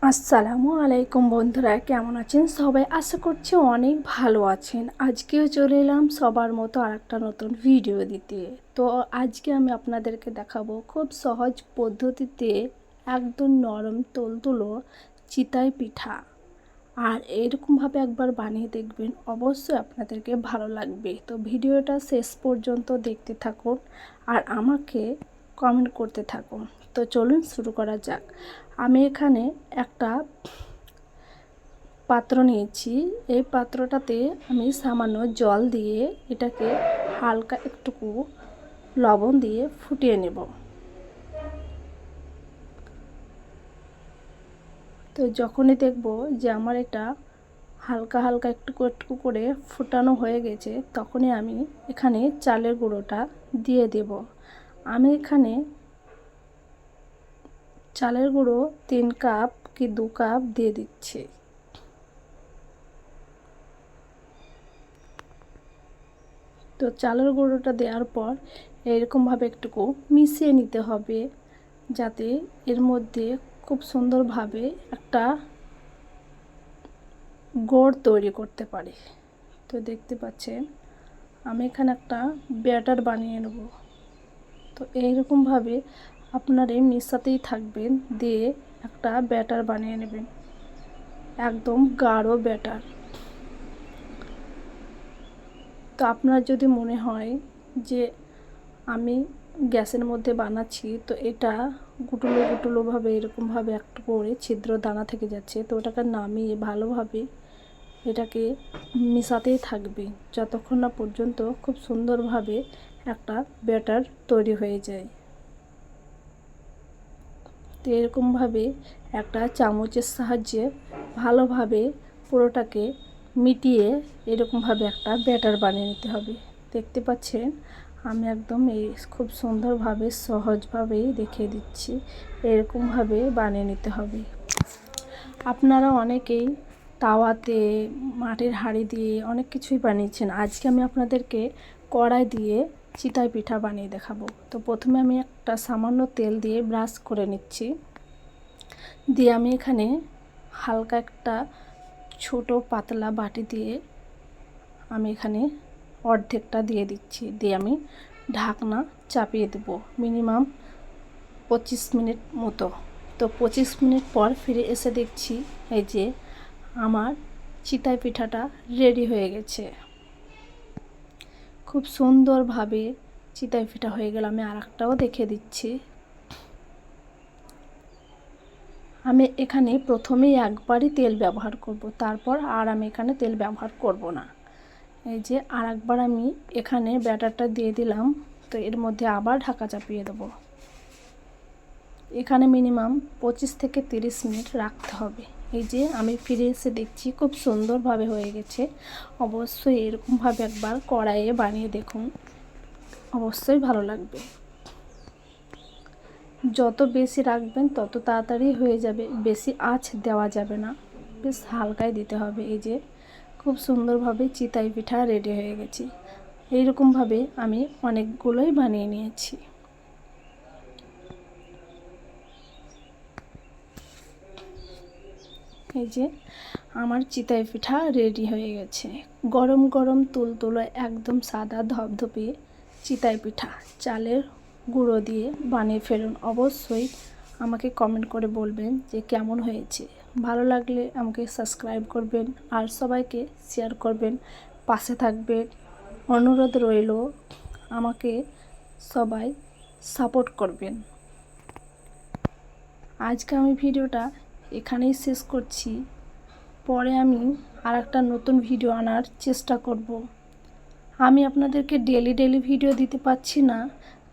আসসালামু আলাইকুম বন্ধুরা, কেমন আছেন সবাই? আশা করছি অনেক ভালো আছেন। আজকেও চলে এলাম সবার মতো আরেকটা নতুন ভিডিও দিতে। তো আজকে আমি আপনাদেরকে দেখাবো খুব সহজ পদ্ধতিতে একদম নরম তুলতুলো চিতই পিঠা। আর এরকমভাবে একবার বানিয়ে দেখবেন, অবশ্যই আপনাদেরকে ভালো লাগবে। তো ভিডিওটা শেষ পর্যন্ত দেখতে থাকুন আর আমাকে কমেন্ট করতে থাকুন। তো চলুন শুরু করা যাক। আমি এখানে একটা পাত্র নিয়েছি। এই পাত্রটাতে আমি সামান্য জল দিয়ে এটাকে হালকা একটুকু লবণ দিয়ে ফুটিয়ে নেব। তো যখনই দেখব যে আমার এটা হালকা হালকা একটু করে ফুটানো হয়ে গেছে, তখনই আমি এখানে চালের গুঁড়োটা দিয়ে দেব। আমি এখানে চালের গুঁড়ো 3 কাপ কি 2 কাপ দিয়ে দিচ্ছি। তো চালের গুঁড়োটা দেওয়ার পর এরকমভাবে একটুকু মিশিয়ে নিতে হবে, যাতে এর মধ্যে খুব সুন্দরভাবে একটা গোড় তৈরি করতে পারে। তো দেখতে পাচ্ছেন আমি এখানে একটা ব্যাটার বানিয়ে নেব। তো এইরকমভাবে আপনারা মেশাতেই থাকবেন, দিয়ে একটা ব্যাটার বানিয়ে নেবেন, একদম গাঢ় ব্যাটার। তো আপনার যদি মনে হয় যে আমি গ্যাসের মধ্যে বানাচ্ছি, তো এটা গুটুলোভাবে এরকমভাবে একটু করে ছিদ্র দানা থেকে যাচ্ছে, তো ওটাকে নামিয়ে ভালোভাবে এটাকে মিশাতেই থাকবে যতক্ষণ না পর্যন্ত খুব সুন্দরভাবে একটা ব্যাটার তৈরি হয়ে যায়। তো এরকমভাবে একটা চামচের সাহায্যে ভালোভাবে পুরোটাকে মিটিয়ে এরকমভাবে একটা ব্যাটার বানিয়ে নিতে হবে। দেখতে পাচ্ছেন আমি একদম খুব সুন্দরভাবে সহজভাবেই দেখিয়ে দিচ্ছি। এরকমভাবে বানিয়ে নিতে হবে। আপনারা অনেকেই তাওয়াতে, মাটির হাঁড়ি দিয়ে অনেক কিছুই বানিয়েছেন। আজকে আমি আপনাদেরকে কড়াই দিয়ে চিতই পিঠা বানিয়ে দেখাবো। তো প্রথমে আমি একটা সামান্য তেল দিয়ে ব্রাশ করে নিচ্ছি। দিয়ে আমি এখানে হালকা একটা ছোট পাতলা বাটি দিয়ে আমি এখানে অর্ধেকটা দিয়ে দিচ্ছি। দিয়ে আমি ঢাকনা চাপিয়ে দেব মিনিমাম 25 মিনিট মতো। তো 25 মিনিট পর ফিরে এসে দেখছি এই যে আমার চিতই পিঠাটা রেডি হয়ে গেছে। খুব সুন্দরভাবে চিতই পিঠা হয়ে গেল। আমি আরেকটাও দেখিয়ে দিচ্ছি। আমি এখানে প্রথমেই একবারই তেল ব্যবহার করব, তারপর আর আমি এখানে তেল ব্যবহার করব না। এই যে আরেকবার আমি এখানে ব্যাটারটা দিয়ে দিলাম। তো এর মধ্যে আবার ঢাকা চাপিয়ে দেব। এখানে মিনিমাম 25 থেকে 30 মিনিট রাখতে হবে। এই যে আমি ফিরে এসে দেখছি খুব সুন্দরভাবে হয়ে গেছে। অবশ্যই এরকমভাবে একবার কড়াইয়ে বানিয়ে দেখুন, অবশ্যই ভালো লাগবে। যত বেশি রাখবেন তত তাড়াতাড়ি হয়ে যাবে, বেশি আঁচ দেওয়া যাবে না, বেশ হালকায় দিতে হবে। এই যে খুব সুন্দরভাবে চিতই পিঠা রেডি হয়ে গেছে। এইরকমভাবে আমি অনেকগুলোই বানিয়ে নিয়েছি। এই যে আমার চিতই পিঠা রেডি হয়ে গেছে। গরম গরম তুলতুলো একদম সাদা ধপধপে চিতই পিঠা চালের গুঁড়ো দিয়ে বানিয়ে ফেলুন। অবশ্যই আমাকে কমেন্ট করে বলবেন যে কেমন হয়েছে। ভালো লাগলে আমাকে সাবস্ক্রাইব করবেন আর সবাইকে শেয়ার করবেন, পাশে থাকবেন। অনুরোধ রইল আমাকে সবাই সাপোর্ট করবেন। আজকে আমি ভিডিওটা এখানেই শেষ করছি। পরে আমি আরেকটা নতুন ভিডিও আনার চেষ্টা করব। আমি আপনাদেরকে ডেলি ভিডিও দিতে পারছি না,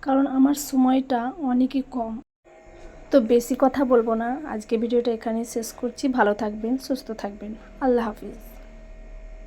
কারণ আমার সময়টা অনেকই কম। তো বেশি কথা বলবো না, আজকে ভিডিওটা এখানেই শেষ করছি। ভালো থাকবেন, সুস্থ থাকবেন। আল্লাহ হাফিজ।